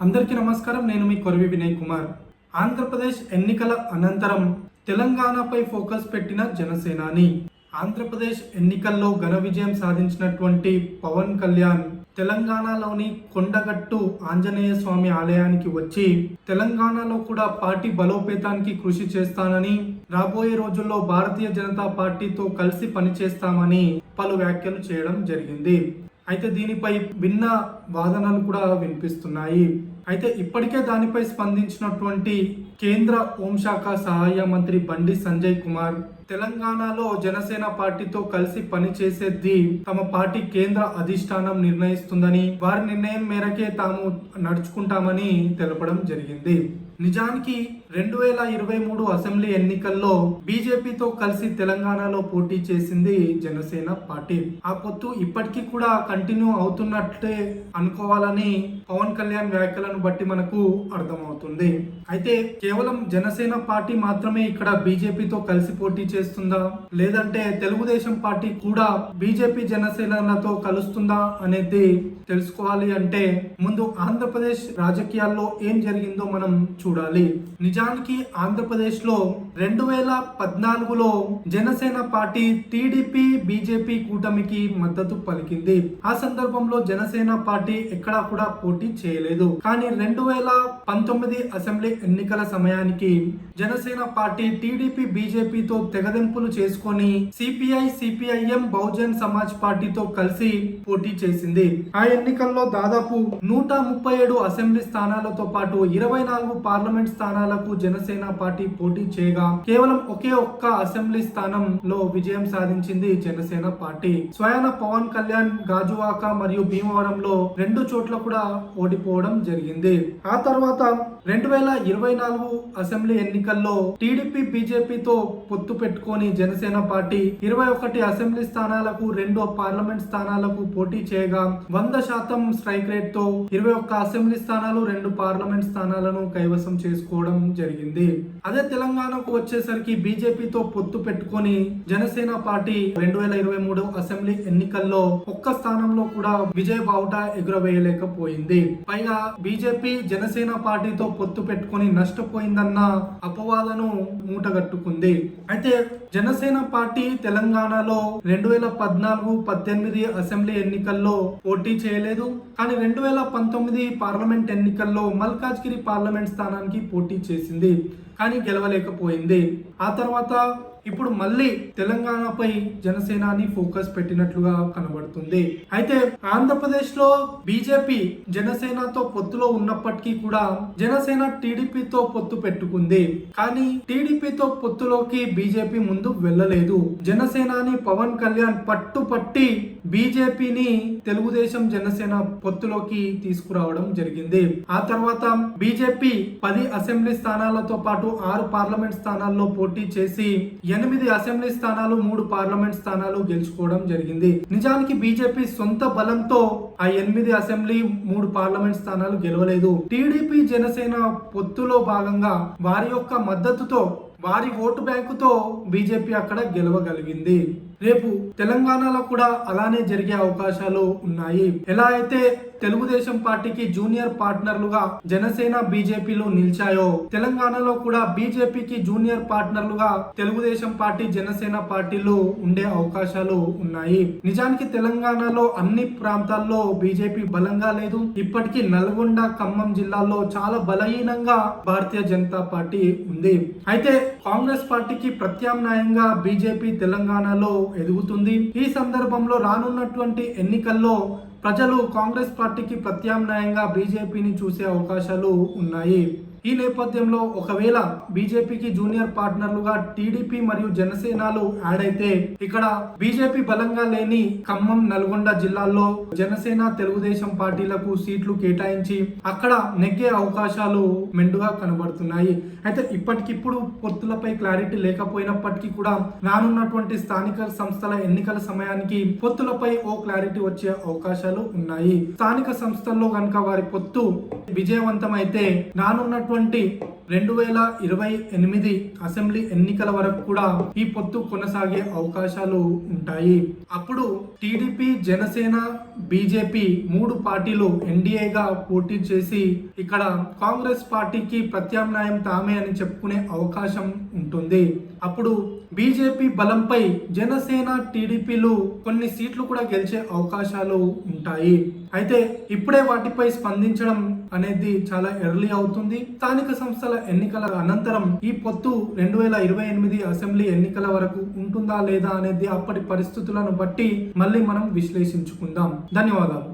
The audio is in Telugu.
అందరికీ నమస్కారం. నేను మీ కొరవి వినయ్ కుమార్. ఆంధ్రప్రదేశ్ ఎన్నికల అనంతరం తెలంగాణపై ఫోకస్ పెట్టిన జనసేనాని. ఆంధ్రప్రదేశ్ ఎన్నికల్లో ఘన విజయం సాధించినటువంటి పవన్ కళ్యాణ్ తెలంగాణలోని కొండగట్టు ఆంజనేయ స్వామి ఆలయానికి వచ్చి తెలంగాణలో కూడా పార్టీ బలోపేతానికి కృషి చేస్తానని, రాబోయే రోజుల్లో భారతీయ జనతా పార్టీతో కలిసి పనిచేస్తామని పలు వ్యాఖ్యలు చేయడం జరిగింది. అయితే దీనిపై భిన్న వాదనలు కూడా వినిపిస్తున్నాయి. అయితే ఇప్పటికే దానిపై స్పందించినటువంటి కేంద్ర హోంశాఖ సహాయ మంత్రి బండి సంజయ్ కుమార్ తెలంగాణలో జనసేన పార్టీతో కలిసి పనిచేసేది తమ పార్టీ కేంద్ర అధిష్టానం నిర్ణయిస్తుందని, వారి నిర్ణయం మేరకే తాము నడుచుకుంటామని తెలపడం జరిగింది. నిజానికి 2023 అసెంబ్లీ ఎన్నికల్లో బీజేపీతో కలిసి తెలంగాణలో పోటీ చేసింది జనసేన పార్టీ. ఆ పొత్తు ఇప్పటికీ కూడా కంటిన్యూ అవుతున్నట్లే అనుకోవాలని పవన్ కళ్యాణ్ వ్యాఖ్యలను బట్టి మనకు అర్థమవుతుంది. అయితే కేవలం జనసేన పార్టీ మాత్రమే ఇక్కడ బీజేపీతో కలిసి పోటీ చేస్తుందా, లేదంటే తెలుగుదేశం పార్టీ కూడా బీజేపీ జనసేనలతో కలుస్తుందా అనేది తెలుసుకోవాలి అంటే ముందు ఆంధ్రప్రదేశ్ రాజకీయాల్లో ఏం జరిగిందో మనం చూడాలి. నిజానికి ఆంధ్రప్రదేశ్ లో 2014లో జనసేన పార్టీ టీడీపీ బీజేపీ కూటమికి మద్దతు పలికింది. ఆ సందర్భంలో జనసేన పార్టీ ఎక్కడా కూడా పోటీ చేయలేదు. కానీ 2019 అసెంబ్లీ ఎన్నికల సమయానికి జనసేన పార్టీ టీడీపీ బీజేపీతో తెగదెంపులు చేసుకొని సిపిఐ సిపిఐఎం బహుజన్ సమాజ్ పార్టీతో కలిసి పోటీ చేసింది. ఆ ఎన్నికల్లో దాదాపు 137 అసెంబ్లీ స్థానాలతో పాటు 24 పార్లమెంట్ స్థానాలకు జనసేన పార్టీ పోటీ చేయగా కేవలం ఒకే ఒక్క అసెంబ్లీ స్థానంలో విజయం సాధించింది జనసేన పార్టీ. స్వయాన పవన్ కళ్యాణ్ గాజువాక మరియు భీమవరంలో 2 చోట్ల కూడా ఓడిపోవడం జరిగింది. ఆ తర్వాత 2024 అసెంబ్లీ ఎన్నికల్లో టీడీపీ బీజేపీతో పొత్తు పెట్టుకొని జనసేన పార్టీ 21 అసెంబ్లీ స్థానాలకు 2 పార్లమెంట్ స్థానాలకు పోటీ చేయగా 100% స్ట్రైక్ రేట్ తో 21 అసెంబ్లీ స్థానాలు 2 పార్లమెంట్ స్థానాలను కైవసం చేసుకోవడం జరిగింది. అదే తెలంగాణకు వచ్చేసరికి బీజేపీతో పొత్తు పెట్టుకొని జనసేన పార్టీ 2023 అసెంబ్లీ ఎన్నికల్లో ఒక్క స్థానంలో కూడా విజయ బావుట ఎగురవేయలేకపోయింది. పైగా బీజేపీ జనసేన పార్టీతో పొత్తు పెట్టుకొని నష్టపోయిందన్న అపవాదను మూటగట్టుకుంది. అయితే జనసేన పార్టీ తెలంగాణలో 2014-18 అసెంబ్లీ ఎన్నికల్లో పోటీ చేయలేదు. కానీ 2019 పార్లమెంట్ ఎన్నికల్లో మల్కాజ్గిరి పార్లమెంట్ స్థానానికి పోటీ చేసింది, కానీ గెలవలేకపోయింది. ఆ తర్వాత ఇప్పుడు మళ్ళీ తెలంగాణపై జనసేనాని ఫోకస్ పెట్టినట్లుగా కనబడుతుంది. అయితే ఆంధ్రప్రదేశ్ లో బీజేపీ జనసేనతో పొత్తులో ఉన్నప్పటికీ కూడా జనసేన టీడీపీతో పొత్తు పెట్టుకుంది. కానీ టీడీపీతో పొత్తులోకి బీజేపీ ముందు వెళ్ళలేదు. జనసేనాని పవన్ కళ్యాణ్ పట్టుపట్టి బీజేపీని తెలుగుదేశం జనసేన పొత్తులోకి తీసుకురావడం జరిగింది. ఆ తర్వాత బీజేపీ 10 అసెంబ్లీ స్థానాలతో పాటు 6 పార్లమెంట్ స్థానాల్లో పోటీ చేసి 8 అసెంబ్లీ స్థానాలు 3 పార్లమెంట్ స్థానాలు గెలుచుకోవడం జరిగింది. నిజానికి బీజేపీ సొంత బలంతో ఆ 8 అసెంబ్లీ 3 పార్లమెంట్ స్థానాలు గెలవలేదు. టీడీపీ జనసేన పొత్తులో భాగంగా వారి యొక్క మద్దతుతో, వారి ఓటు బ్యాంకుతో బీజేపీ అక్కడ గెలవగలిగింది. రేపు తెలంగాణలో కూడా అలానే జరిగే అవకాశాలు ఉన్నాయి. ఎలా అయితే తెలుగుదేశం పార్టీకి జూనియర్ పార్ట్నర్లుగా జనసేన బీజేపీలు నిలిచాయో, తెలంగాణలో కూడా బీజేపీకి జూనియర్ పార్ట్నర్లుగా తెలుగుదేశం పార్టీ జనసేన పార్టీలు ఉండే అవకాశాలు ఉన్నాయి. నిజానికి తెలంగాణలో అన్ని ప్రాంతాల్లో బీజేపీ బలంగా లేదు. ఇప్పటికీ నల్గొండ, ఖమ్మం జిల్లాల్లో చాలా బలహీనంగా భారతీయ జనతా పార్టీ ఉంది. అయితే కాంగ్రెస్ పార్టీకి ప్రత్యామ్నాయంగా బీజేపీ తెలంగాణలో ఎదుగుతుంది. ఈ సందర్భంలో రానున్నటువంటి ఎన్నికల్లో ప్రజలు కాంగ్రెస్ పార్టీకి ప్రత్యామ్నాయంగా బీజేపీని చూసే అవకాశాలు ఉన్నాయి. ఈ నేపథ్యంలో ఒకవేళ బీజేపీకి జూనియర్ పార్ట్నర్లుగా టీడీపీ మరియు జనసేనలు యాడ్ అయితే ఇక్కడ బీజేపీ బలంగా లేని ఖమ్మం, నల్గొండ జిల్లాల్లో జనసేన తెలుగుదేశం పార్టీలకు సీట్లు కేటాయించి అక్కడ నెగ్గే అవకాశాలు మెండుగా కనబడుతున్నాయి. అయితే ఇప్పటికిప్పుడు పొత్తులపై క్లారిటీ లేకపోయినప్పటికీ కూడా రానున్నటువంటి స్థానిక సంస్థల ఎన్నికల సమయానికి పొత్తులపై ఓ క్లారిటీ వచ్చే అవకాశాలు ఉన్నాయి. స్థానిక సంస్థల్లో కనుక వారి పొత్తు విజయవంతం అయితే రానున్న రానున్నటువంటి 2028 అసెంబ్లీ ఎన్నికల వరకు కూడా ఈ పొత్తు కొనసాగే అవకాశాలు ఉంటాయి. అప్పుడు టీడీపీ, జనసేన, బీజేపీ 3 పార్టీలు ఎన్డీఏగా పోటీ చేసి ఇక్కడ కాంగ్రెస్ పార్టీకి ప్రత్యామ్నాయం తామే అని చెప్పుకునే అవకాశం ఉంటుంది. అప్పుడు బీజేపీ బలంపై జనసేన, టీడీపీలు కొన్ని సీట్లు కూడా గెలిచే అవకాశాలు ఉంటాయి. అయితే ఇప్పుడే వాటిపై స్పందించడం అనేది చాలా ఎర్లీ అవుతుంది. స్థానిక సంస్థల ఎన్నికల అనంతరం ఈ పొత్తు 2028 అసెంబ్లీ ఎన్నికల వరకు ఉంటుందా లేదా అనేది అప్పటి పరిస్థితులను బట్టి మళ్ళీ మనం విశ్లేషించుకుందాం. ధన్యవాదాలు.